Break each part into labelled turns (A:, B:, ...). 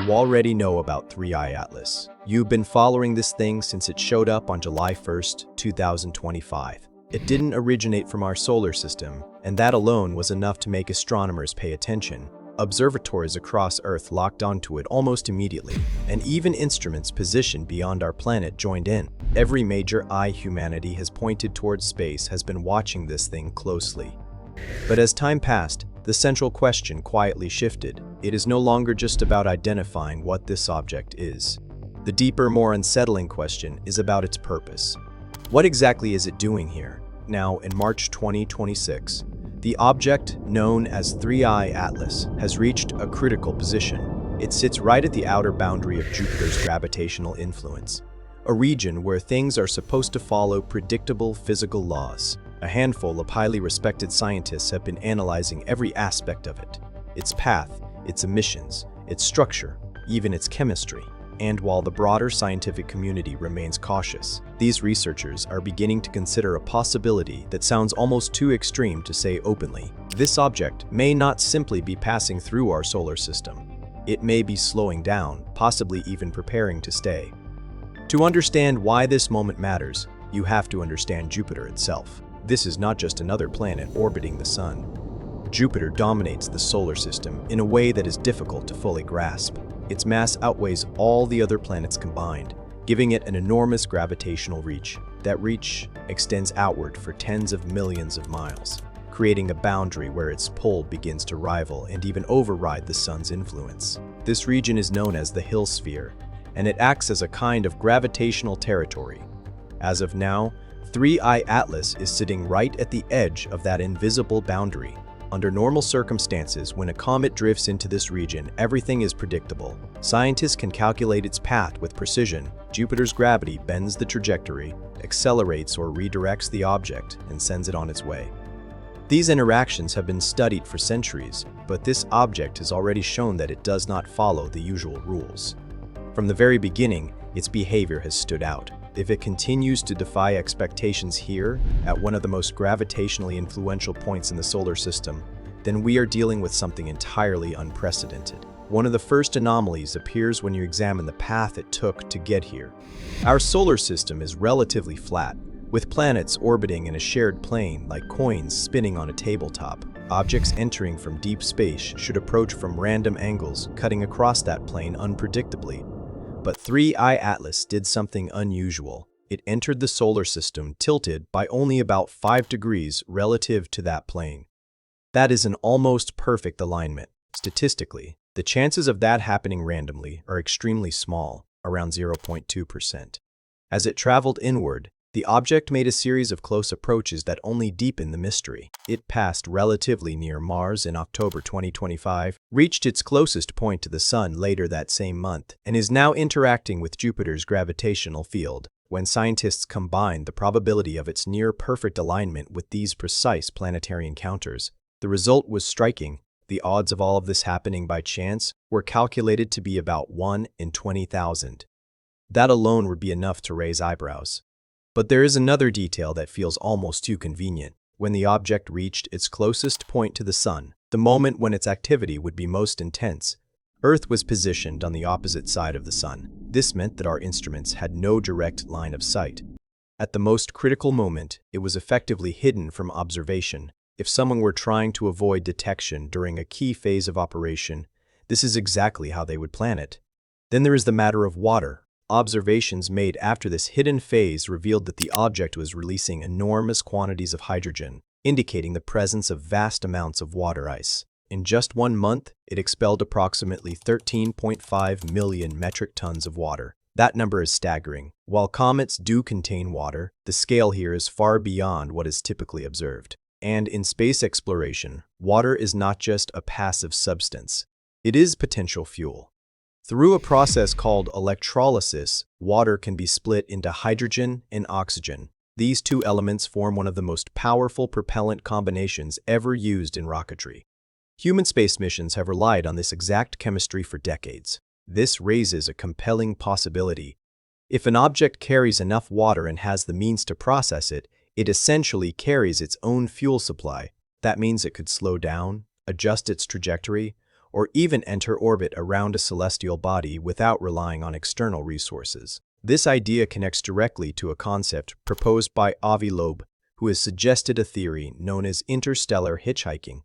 A: you already know about 3I Atlas. You've been following this thing since it showed up on July 1st, 2025. It didn't originate from our solar system, and that alone was enough to make astronomers pay attention. Observatories across Earth locked onto it almost immediately, and even instruments positioned beyond our planet joined in. Every major eye humanity has pointed towards space has been watching this thing closely. But as time passed, the central question quietly shifted. It is no longer just about identifying what this object is. The deeper, more unsettling question is about its purpose. What exactly is it doing here? Now, in March 2026, the object, known as 3I Atlas, has reached a critical position. It sits right at the outer boundary of Jupiter's gravitational influence, a region where things are supposed to follow predictable physical laws. A handful of highly respected scientists have been analyzing every aspect of it: its path, its emissions, its structure, even its chemistry. And while the broader scientific community remains cautious, these researchers are beginning to consider a possibility that sounds almost too extreme to say openly. This object may not simply be passing through our solar system. It may be slowing down, possibly even preparing to stay. To understand why this moment matters, you have to understand Jupiter itself. This is not just another planet orbiting the Sun. Jupiter dominates the solar system in a way that is difficult to fully grasp. Its mass outweighs all the other planets combined, giving it an enormous gravitational reach. That reach extends outward for tens of millions of miles, creating a boundary where its pull begins to rival and even override the Sun's influence. This region is known as the Hill Sphere, and it acts as a kind of gravitational territory. As of now, 3I Atlas is sitting right at the edge of that invisible boundary. Under normal circumstances, when a comet drifts into this region, everything is predictable. Scientists can calculate its path with precision. Jupiter's gravity bends the trajectory, accelerates or redirects the object, and sends it on its way. These interactions have been studied for centuries, but this object has already shown that it does not follow the usual rules. From the very beginning, its behavior has stood out. If it continues to defy expectations here, at one of the most gravitationally influential points in the solar system, then we are dealing with something entirely unprecedented. One of the first anomalies appears when you examine the path it took to get here. Our solar system is relatively flat, with planets orbiting in a shared plane like coins spinning on a tabletop. Objects entering from deep space should approach from random angles, cutting across that plane unpredictably. But 3I Atlas did something unusual. It entered the solar system tilted by only about 5 degrees relative to that plane. That is an almost perfect alignment. Statistically, the chances of that happening randomly are extremely small, around 0.2%. As it traveled inward, the object made a series of close approaches that only deepened the mystery. It passed relatively near Mars in October 2025, reached its closest point to the Sun later that same month, and is now interacting with Jupiter's gravitational field. When scientists combined the probability of its near-perfect alignment with these precise planetary encounters, the result was striking. The odds of all of this happening by chance were calculated to be about 1 in 20,000. That alone would be enough to raise eyebrows. But there is another detail that feels almost too convenient. When the object reached its closest point to the Sun, the moment when its activity would be most intense, Earth was positioned on the opposite side of the Sun. This meant that our instruments had no direct line of sight. At the most critical moment, it was effectively hidden from observation. If someone were trying to avoid detection during a key phase of operation, this is exactly how they would plan it. Then there is the matter of water. Observations made after this hidden phase revealed that the object was releasing enormous quantities of hydrogen, indicating the presence of vast amounts of water ice. In just 1 month, it expelled approximately 13.5 million metric tons of water. That number is staggering. While comets do contain water, the scale here is far beyond what is typically observed. And in space exploration, water is not just a passive substance. It is potential fuel. Through a process called electrolysis, water can be split into hydrogen and oxygen. These two elements form one of the most powerful propellant combinations ever used in rocketry. Human space missions have relied on this exact chemistry for decades. This raises a compelling possibility. If an object carries enough water and has the means to process it, it essentially carries its own fuel supply. That means it could slow down, adjust its trajectory, or even enter orbit around a celestial body without relying on external resources. This idea connects directly to a concept proposed by Avi Loeb, who has suggested a theory known as interstellar hitchhiking.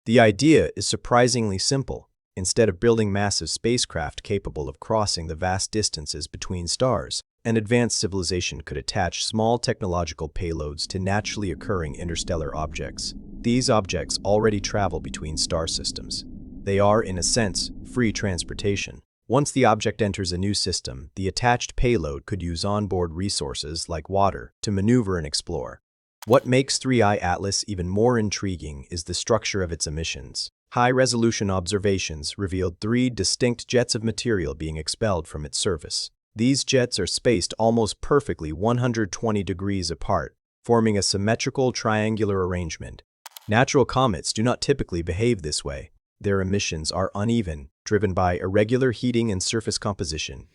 A: The idea is surprisingly simple. Instead of building massive spacecraft capable of crossing the vast distances between stars, an advanced civilization could attach small technological payloads to naturally occurring interstellar objects. These objects already travel between star systems. They are, in a sense, free transportation. Once the object enters a new system, the attached payload could use onboard resources like water to maneuver and explore. What makes 3I Atlas even more intriguing is the structure of its emissions. High-resolution observations revealed 3 distinct jets of material being expelled from its surface. These jets are spaced almost perfectly 120 degrees apart, forming a symmetrical triangular arrangement. Natural comets do not typically behave this way. Their emissions are uneven, driven by irregular heating and surface composition.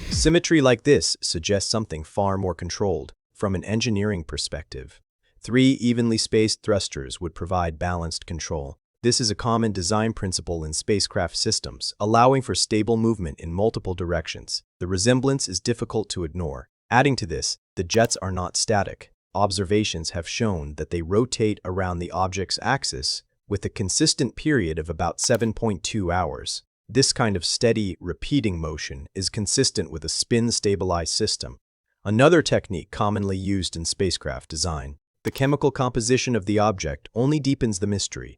A: Symmetry like this suggests something far more controlled. From an engineering perspective, 3 evenly spaced thrusters would provide balanced control. This is a common design principle in spacecraft systems, allowing for stable movement in multiple directions. The resemblance is difficult to ignore. Adding to this, the jets are not static. Observations have shown that they rotate around the object's axis with a consistent period of about 7.2 hours. This kind of steady, repeating motion is consistent with a spin-stabilized system, another technique commonly used in spacecraft design. The chemical composition of the object only deepens the mystery.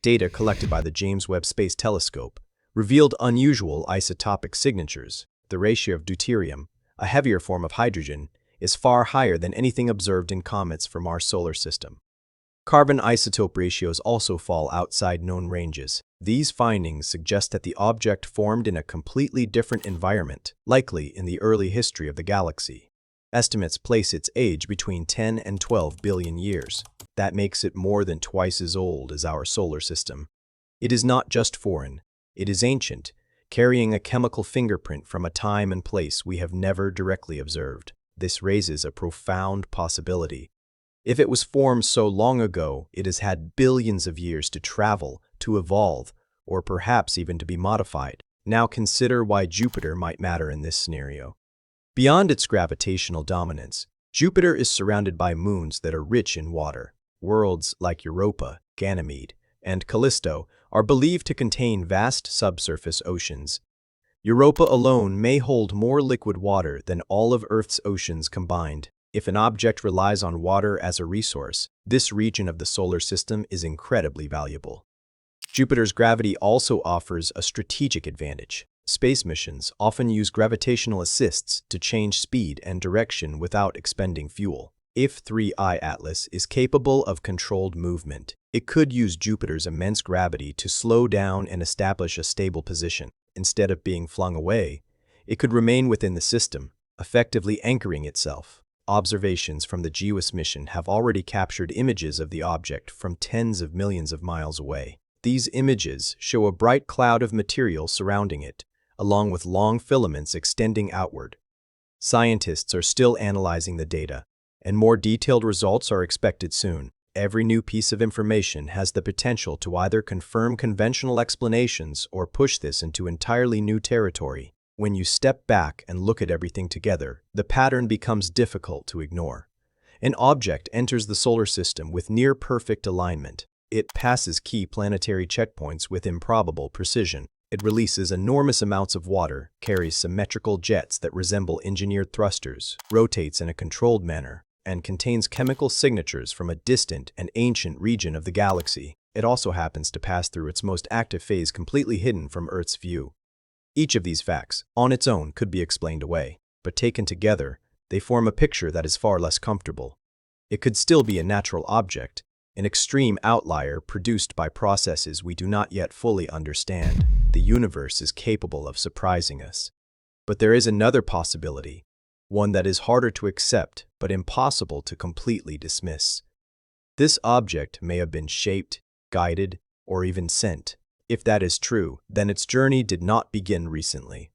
A: Data collected by the James Webb Space Telescope revealed unusual isotopic signatures. The ratio of deuterium, a heavier form of hydrogen, is far higher than anything observed in comets from our solar system. Carbon isotope ratios also fall outside known ranges. These findings suggest that the object formed in a completely different environment, likely in the early history of the galaxy. Estimates place its age between 10 and 12 billion years. That makes it more than twice as old as our solar system. It is not just foreign, it is ancient, carrying a chemical fingerprint from a time and place we have never directly observed. This raises a profound possibility. If it was formed so long ago, it has had billions of years to travel, to evolve, or perhaps even to be modified. Now consider why Jupiter might matter in this scenario. Beyond its gravitational dominance, Jupiter is surrounded by moons that are rich in water. Worlds like Europa, Ganymede, and Callisto are believed to contain vast subsurface oceans. Europa alone may hold more liquid water than all of Earth's oceans combined. If an object relies on water as a resource, this region of the solar system is incredibly valuable. Jupiter's gravity also offers a strategic advantage. Space missions often use gravitational assists to change speed and direction without expending fuel. If 3I Atlas is capable of controlled movement, it could use Jupiter's immense gravity to slow down and establish a stable position. Instead of being flung away, it could remain within the system, effectively anchoring itself. Observations from the GEOS mission have already captured images of the object from tens of millions of miles away. These images show a bright cloud of material surrounding it, along with long filaments extending outward. Scientists are still analyzing the data, and more detailed results are expected soon. Every new piece of information has the potential to either confirm conventional explanations or push this into entirely new territory. When you step back and look at everything together, the pattern becomes difficult to ignore. An object enters the solar system with near-perfect alignment. It passes key planetary checkpoints with improbable precision. It releases enormous amounts of water, carries symmetrical jets that resemble engineered thrusters, rotates in a controlled manner, and contains chemical signatures from a distant and ancient region of the galaxy. It also happens to pass through its most active phase completely hidden from Earth's view. Each of these facts, on its own, could be explained away, but taken together, they form a picture that is far less comfortable. It could still be a natural object, an extreme outlier produced by processes we do not yet fully understand. The universe is capable of surprising us. But there is another possibility, one that is harder to accept but impossible to completely dismiss. This object may have been shaped, guided, or even sent. If that is true, then its journey did not begin recently.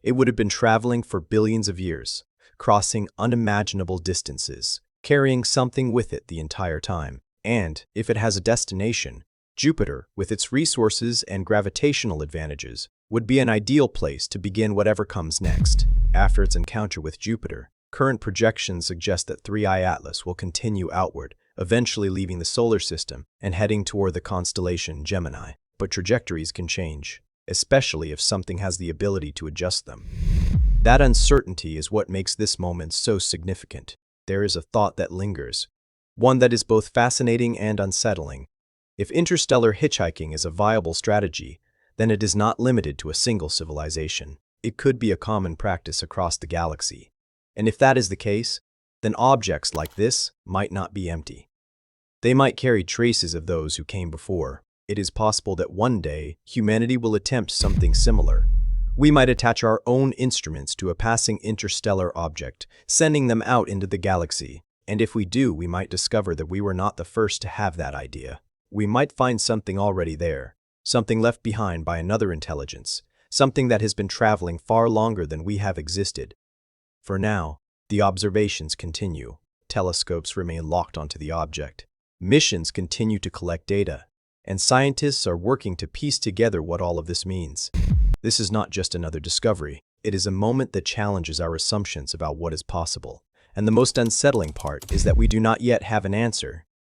A: It would have been traveling for billions of years, crossing unimaginable distances, carrying something with it the entire time. And, if it has a destination, Jupiter, with its resources and gravitational advantages, would be an ideal place to begin whatever comes next. After its encounter with Jupiter, current projections suggest that 3I Atlas will continue outward, eventually leaving the solar system and heading toward the constellation Gemini. But trajectories can change, especially if something has the ability to adjust them. That uncertainty is what makes this moment so significant. There is a thought that lingers, one that is both fascinating and unsettling. If interstellar hitchhiking is a viable strategy, then it is not limited to a single civilization. It could be a common practice across the galaxy. And if that is the case, then objects like this might not be empty. They might carry traces of those who came before. It is possible that one day humanity will attempt something similar. We might attach our own instruments to a passing interstellar object, sending them out into the galaxy. And if we do, we might discover that we were not the first to have that idea. We might find something already there, something left behind by another intelligence, something that has been traveling far longer than we have existed. For now, the observations continue. Telescopes remain locked onto the object. Missions continue to collect data, and scientists are working to piece together what all of this means. This is not just another discovery. It is a moment that challenges our assumptions about what is possible. And the most unsettling part is that we do not yet have an answer.